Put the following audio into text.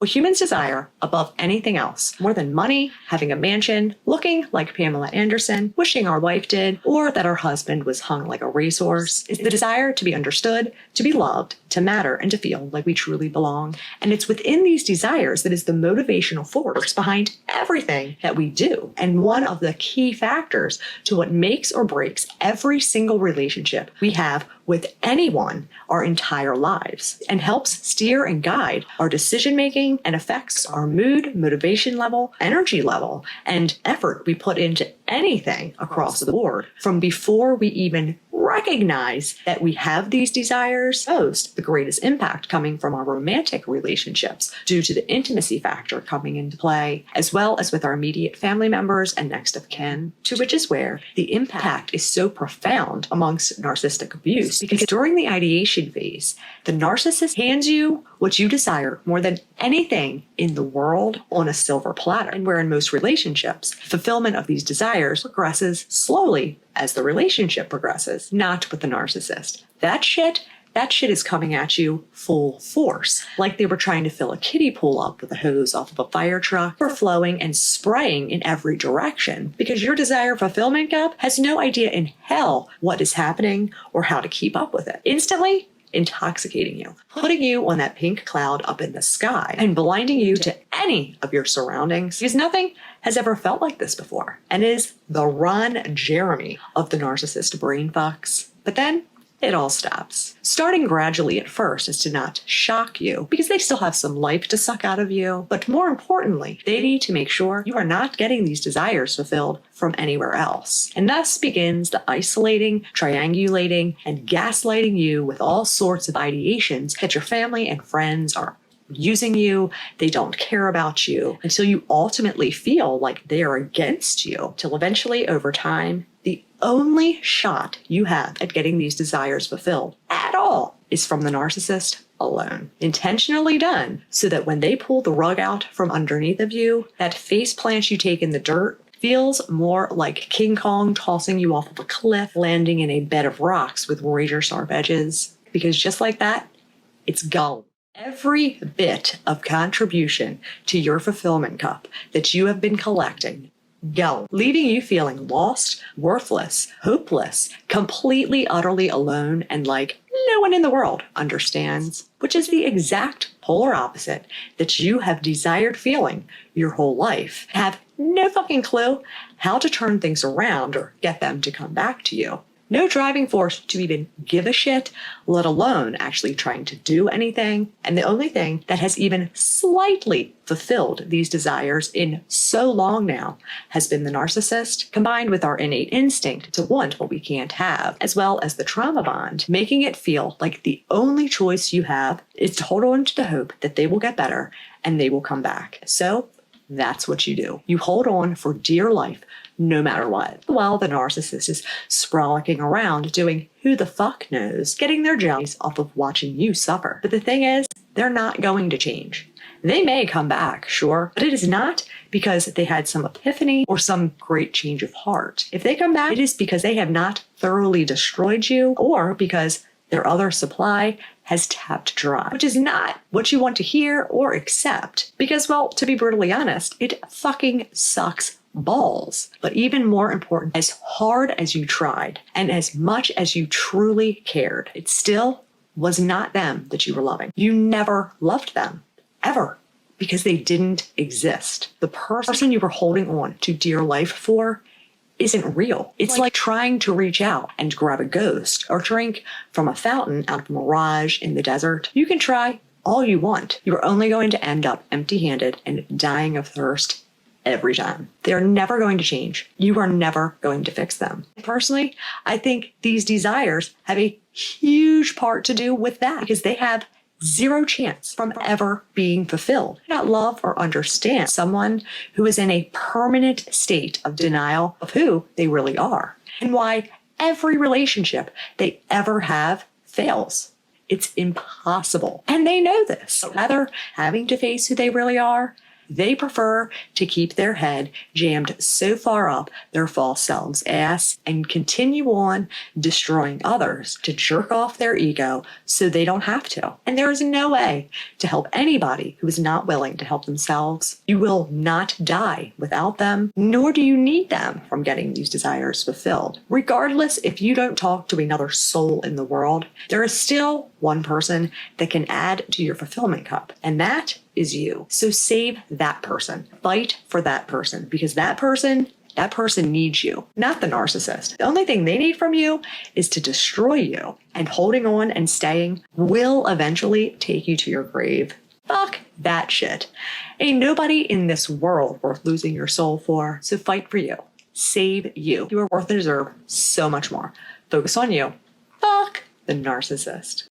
What humans desire above anything else, more than money, having a mansion, looking like Pamela Anderson, wishing our wife did, or that our husband was hung like a racehorse, is the desire to be understood, to be loved, to matter, and to feel like we truly belong. And it's within these desires that is the motivational force behind everything that we do. And one of the key factors to what makes or breaks every single relationship we have with anyone our entire lives, and helps steer and guide our decision making and affects our mood, motivation level, energy level, and effort we put into anything across the board. From before we even recognize that we have these desires, most the greatest impact coming from our romantic relationships due to the intimacy factor coming into play, as well as with our immediate family members and next of kin, to which is where the impact is so profound amongst narcissistic abuse, because during the ideation phase, the narcissist hands you what you desire more than anything in the world on a silver platter. And where in most relationships, fulfillment of these desires progresses slowly as the relationship progresses, not with the narcissist. That shit is coming at you full force, like they were trying to fill a kiddie pool up with a hose off of a fire truck, overflowing and spraying in every direction, because your desire fulfillment gap has no idea in hell what is happening or how to keep up with it. Instantly intoxicating you, putting you on that pink cloud up in the sky, and blinding you to any of your surroundings, because nothing has ever felt like this before, and is the Ron Jeremy of the narcissist brain fucks. But then it all stops. Starting gradually at first is to not shock you, because they still have some life to suck out of you. But more importantly, they need to make sure you are not getting these desires fulfilled from anywhere else. And thus begins the isolating, triangulating, and gaslighting you with all sorts of ideations that your family and friends are using you, they don't care about you, until you ultimately feel like they are against you, till eventually over time, the only shot you have at getting these desires fulfilled at all is from the narcissist alone. Intentionally done so that when they pull the rug out from underneath of you, that face plant you take in the dirt feels more like King Kong tossing you off of a cliff, landing in a bed of rocks with razor sharp edges. Because just like that, it's gone. Every bit of contribution to your fulfillment cup that you have been collecting, gone, leaving you feeling lost, worthless, hopeless, completely, utterly alone, and like no one in the world understands, which is the exact polar opposite that you have desired feeling your whole life. Have no fucking clue how to turn things around or get them to come back to you. No driving force to even give a shit, let alone actually trying to do anything. And the only thing that has even slightly fulfilled these desires in so long now has been the narcissist, combined with our innate instinct to want what we can't have, as well as the trauma bond, making it feel like the only choice you have is to hold on to the hope that they will get better and they will come back. So that's what you do. You hold on for dear life, no matter what, while the narcissist is frolicking around doing who the fuck knows, getting their jollies off of watching you suffer. But the thing is, they're not going to change. They may come back, sure, but it is not because they had some epiphany or some great change of heart. If they come back, it is because they have not thoroughly destroyed you, or because their other supply has tapped dry, which is not what you want to hear or accept. Because, well, to be brutally honest, it fucking sucks balls. But even more important, as hard as you tried and as much as you truly cared, it still was not them that you were loving. You never loved them, ever, because they didn't exist. The person you were holding on to dear life for isn't real. It's like trying to reach out and grab a ghost or drink from a fountain out of a mirage in the desert. You can try all you want. You're only going to end up empty-handed and dying of thirst every time. They're never going to change. You are never going to fix them. Personally, I think these desires have a huge part to do with that, because they have zero chance from ever being fulfilled. Not love or understand someone who is in a permanent state of denial of who they really are, and why every relationship they ever have fails. It's impossible. And they know this. So rather having to face who they really are, They prefer to keep their head jammed so far up their false selves' ass and continue on destroying others to jerk off their ego so they don't have to. And there is no way to help anybody who is not willing to help themselves. You will not die without them, nor do you need them from getting these desires fulfilled. Regardless, if you don't talk to another soul in the world, there is still one person that can add to your fulfillment cup, and that is you. So save that person. Fight for that person, because that person needs you, not the narcissist. The only thing they need from you is to destroy you, and holding on and staying will eventually take you to your grave. Fuck that shit. Ain't nobody in this world worth losing your soul for, so fight for you. Save you. You are worth and deserve so much more. Focus on you. Fuck the narcissist.